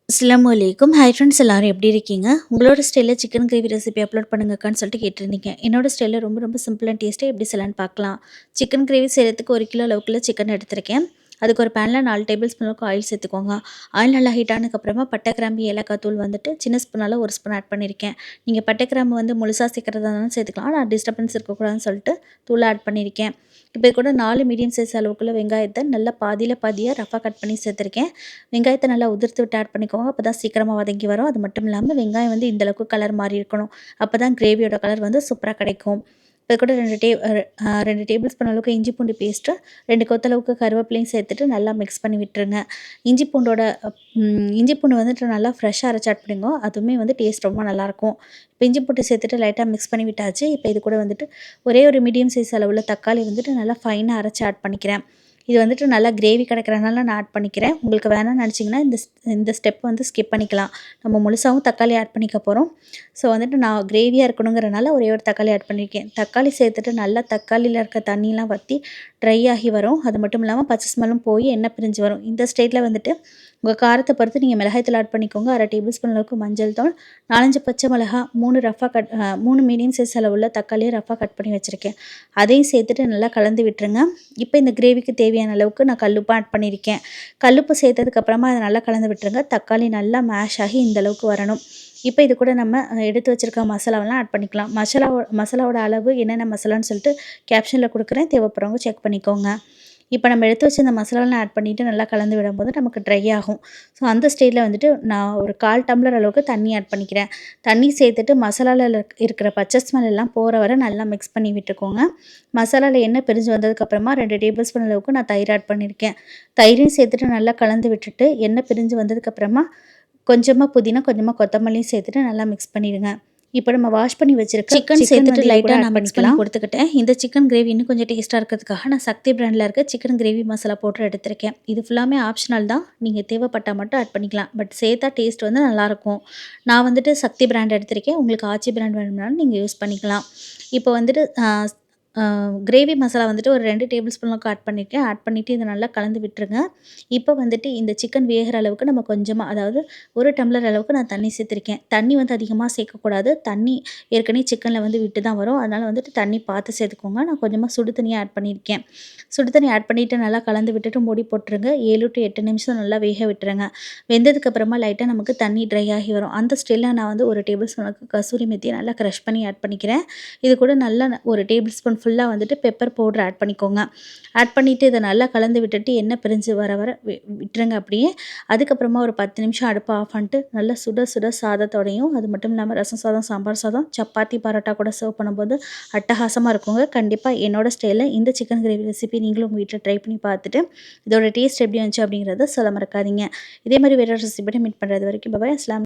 அஸ்ஸலாமு அலைக்கும். Hi friends, எல்லாரும் எப்படி இருக்கீங்க? உங்களோட ஸ்டைல்ல சிக்கன் கிரேவி ரெசிபி அப்லோட் பண்ணுங்கக்கான்னு சொல்லிட்டு கேட்டிருந்தீங்க. என்னோட ஸ்டைல்ல ரொம்ப ரொம்ப சிம்பிள் அண்ட் டேஸ்ட்டா எப்படி செய்யலான்னு பார்க்கலாம். சிக்கன் கிரேவி செய்கிறதுக்கு 1 கிலோ அளவுக்குள்ள சிக்கன் எடுத்திருக்கேன். அதுக்கு ஒரு பேனில் 4 டேபிள் ஸ்பூன் அளவுக்கு ஆயில் சேர்த்துக்கோங்க. ஆயில் நல்லா ஹீட் ஆனதுக்கப்புறமா பட்டை, கிராம்பு, ஏலக்காய் தூள் வந்துட்டு சின்ன ஸ்பூனால் 1 ஸ்பூன் ஆட் பண்ணியிருக்கேன். நீங்கள் பட்டை, கிராம்பு வந்து முழுசாக சேர்க்குறதா இருந்தாலும் சேர்த்துக்கலாம். நான் டிஸ்டர்பன்ஸ் இருக்கக்கூடாதுன்னு சொல்லிட்டு தூளாக ஆட் பண்ணியிருக்கேன். இப்போ இது கூட 4 மீடியம் சைஸ் அளவுக்குள்ள வெங்காயத்தை நல்லா பாதியில் பாதியாக ரஃபாக கட் பண்ணி சேர்த்துருக்கேன். வெங்காயத்தை நல்லா உதிர்த்து விட்டு ஆட் பண்ணிக்கோங்க. அப்போ தான் சீக்கிரமாக வதங்கி வரும். அது மட்டும் இல்லாமல் வெங்காயம் வந்து இந்த அளவுக்கு கலர் மாறி இருக்கணும். அப்போ தான் கிரேவியோட கலர் வந்து சூப்பராக கிடைக்கும். இது கூட 2 டேபிள் ஸ்பூன் அளவுக்கு இஞ்சி பூண்டு பேஸ்ட்டு, 2 கொத்தளவுக்கு கருவேப்பிலையும் சேர்த்துட்டு நல்லா மிக்ஸ் பண்ணி விட்டுருங்க. இஞ்சி பூண்டோட இஞ்சி பூண்டு வந்துட்டு நல்லா ஃப்ரெஷ்ஷாக அரைச்சி ஆட் பண்ணிக்கோ. அதுவுமே வந்து டேஸ்ட் ரொம்ப நல்லாயிருக்கும். இப்போ இஞ்சி பூண்டு சேர்த்துட்டு லைட்டாக மிக்ஸ் பண்ணி விட்டாச்சு. இப்போ இது கூட வந்துட்டு ஒரே ஒரு மீடியம் சைஸ் அளவுள்ள தக்காளி வந்துட்டு நல்லா ஃபைனாக அரைச்சி ஆட் பண்ணிக்கிறேன். இது வந்துட்டு நல்லா கிரேவி கிடைக்கிறனால நான் ஆட் பண்ணிக்கிறேன். உங்களுக்கு வேணாம்னு நினச்சிங்கன்னா இந்த ஸ்டெப் வந்து ஸ்கிப் பண்ணிக்கலாம். நம்ம முழுசாவும் தக்காளி ஆட் பண்ணிக்க போகிறோம். ஸோ வந்துட்டு நான் கிரேவியாக இருக்கணுங்கிறனால ஒரே ஒரு தக்காளி ஆட் பண்ணியிருக்கேன். தக்காளி சேர்த்துட்டு நல்லா தக்காளியில் இருக்க தண்ணியெலாம் வற்றி ட்ரை ஆகி வரும். அது மட்டும் இல்லாமல் பச்சை ஸ்மெல்லும் போய் எண்ணெய் பிரிஞ்சு வரும். இந்த ஸ்டேட்டில் வந்துட்டு உங்கள் காரத்தை பொறுத்து நீங்கள் மிளகாய் தூள் ஆட் பண்ணிக்கோங்க. 1/2 டேபிள் ஸ்பூன் அளவுக்கு மஞ்சள் தூள், 4, 5 பச்சை மிளகா, 3 மீடியம் சைஸ் அளவுள்ள தக்காளியை ரஃபாக கட் பண்ணி வச்சுருக்கேன். அதையும் சேர்த்துட்டு நல்லா கலந்து விட்டுருங்க. இப்போ இந்த கிரேவிக்கு தேவையான அளவுக்கு நான் கல்லுப்பு ஆட் பண்ணியிருக்கேன். கல்லுப்பு சேர்த்ததுக்கப்புறமா அதை நல்லா கலந்து விட்டுருங்க. தக்காளி நல்லா மேஷ் ஆகி இந்த அளவுக்கு வரணும். இப்போ இது கூட நம்ம எடுத்து வச்சுருக்க மசாலாவெல்லாம் ஆட் பண்ணிக்கலாம். மசாலாவோட அளவு என்னென்ன மசாலான்னு சொல்லிட்டு கேப்ஷனில் கொடுக்குறேன். தேவைப்படுறவங்க செக் பண்ணிக்கோங்க. இப்போ நம்ம எடுத்து வச்சு இந்த மசாலாலாம் ஆட் பண்ணிவிட்டு நல்லா கலந்து விடும்போது நமக்கு ட்ரை ஆகும். ஸோ அந்த ஸ்டேஜில் வந்துட்டு நான் ஒரு 1/4 டம்ளர் அளவுக்கு தண்ணி ஆட் பண்ணிக்கிறேன். தண்ணி சேர்த்துட்டு மசாலாவில் இருக்கிற பச்சை ஸ்மெல் எல்லாம் போகிற வரை நல்லா மிக்ஸ் பண்ணி விட்டுக்கோங்க. மசாலாவில் எண்ணெய் பிரிஞ்சு வந்ததுக்கப்புறமா 2 டேபிள் ஸ்பூன் அளவுக்கு நான் தயிர் ஆட் பண்ணியிருக்கேன். தயிரையும் சேர்த்துட்டு நல்லா கலந்து விட்டுட்டு எண்ணெய் பிரிஞ்சு வந்ததுக்கப்புறமா கொஞ்சமாக புதினா, கொஞ்சமாக கொத்தமல்லியும் சேர்த்துட்டு நல்லா மிக்ஸ் பண்ணிடுங்க. இப்போ நம்ம வாஷ் பண்ணி வச்சிருக்க சிக்கன் சேர்த்துட்டு லைட்டாக நான் மிக்ஸ் பண்ணி கொடுத்துக்கிட்டேன். இந்த சிக்கன் கிரேவி இன்னும் கொஞ்சம் டேஸ்ட்டாக இருக்கிறதுக்காக நான் சக்தி பிராண்டில் இருக்க சிக்கன் கிரேவி மசாலா பவுடர் எடுத்திருக்கேன். இது ஃபுல்லாமே ஆப்ஷனல் தான். நீங்கள் தேவைப்பட்டால் மட்டும் ஆட் பண்ணிக்கலாம். பட் சேர்த்தா டேஸ்ட் வந்து நல்லாயிருக்கும். நான் வந்துட்டு சக்தி பிராண்ட் எடுத்திருக்கேன். உங்களுக்கு ஆச்சி பிராண்ட் வேணும்னாலும் நீங்கள் யூஸ் பண்ணிக்கலாம். இப்போ வந்துட்டு கிரேவி மசாலா வந்துட்டு ஒரு 2 டேபிள் ஸ்பூன் அளவுக்கு ஆட் பண்ணியிருக்கேன். ஆட் பண்ணிவிட்டு இதை நல்லா கலந்து விட்டுருங்க. இப்போ வந்துட்டு இந்த சிக்கன் வேகிற அளவுக்கு நம்ம கொஞ்சமாக, அதாவது 1 டம்ளர் அளவுக்கு நான் தண்ணி சேர்த்துருக்கேன். தண்ணி வந்து அதிகமாக சேர்க்கக்கூடாது. தண்ணி ஏற்கனவே சிக்கனில் வந்து விட்டு தான் வரும். அதனால் வந்துட்டு தண்ணி பார்த்து சேர்த்துக்கோங்க. நான் கொஞ்சமாக சுடு தண்ணியாக ஆட் பண்ணியிருக்கேன். சுடு தண்ணி ஆட் பண்ணிவிட்டு நல்லா கலந்து விட்டுட்டு மூடி போட்டுருங்க. 7 to 8 நிமிஷம் நல்லா வேக விட்டுருங்க. வெந்ததுக்கப்புறமா லைட்டாக நமக்கு தண்ணி ட்ரை ஆகி வரும். அந்த ஸ்டேஜில் நான் வந்து 1 டேபிள் ஸ்பூன் அளவுக்கு கசூரி மெத்தியை நல்லா க்ரஷ் பண்ணி ஆட் பண்ணிக்கிறேன். இது கூட நல்லா 1 டேபிள் ஸ்பூன் ஃபுல்லாக வந்துட்டு பெப்பர் பவுடர் ஆட் பண்ணிக்கோங்க. ஆட் பண்ணிவிட்டு இதை நல்லா கலந்து விட்டுட்டு எண்ணெய் பிரிஞ்சு வர வர விட்டுருங்க அப்படியே. அதுக்கப்புறமா ஒரு 10 நிமிஷம் அடுப்பை ஆஃப் பண்ணிட்டு நல்லா சுட சுட சாதத்தோடையும், அது மட்டும் இல்லாமல் ரசம் சாதம், சாம்பார் சாதம், சப்பாத்தி, பரோட்டா கூட சர்வ் பண்ணும்போது அட்டகாசமாக இருக்குங்க. கண்டிப்பாக என்னோட ஸ்டைலில் இந்த சிக்கன் கிரேவி ரெசிபி நீங்களும் உங்கள் வீட்டில் ட்ரை பண்ணி பார்த்துட்டு இதோட டேஸ்ட் எப்படி வந்துச்சு அப்படிங்கிறத சொல்ல மறக்காதீங்க. இதே மாதிரி வேறு ரெசிபியோட மீட் பண்ணுறது வரைக்கும் பாய். அஸ்லாம்.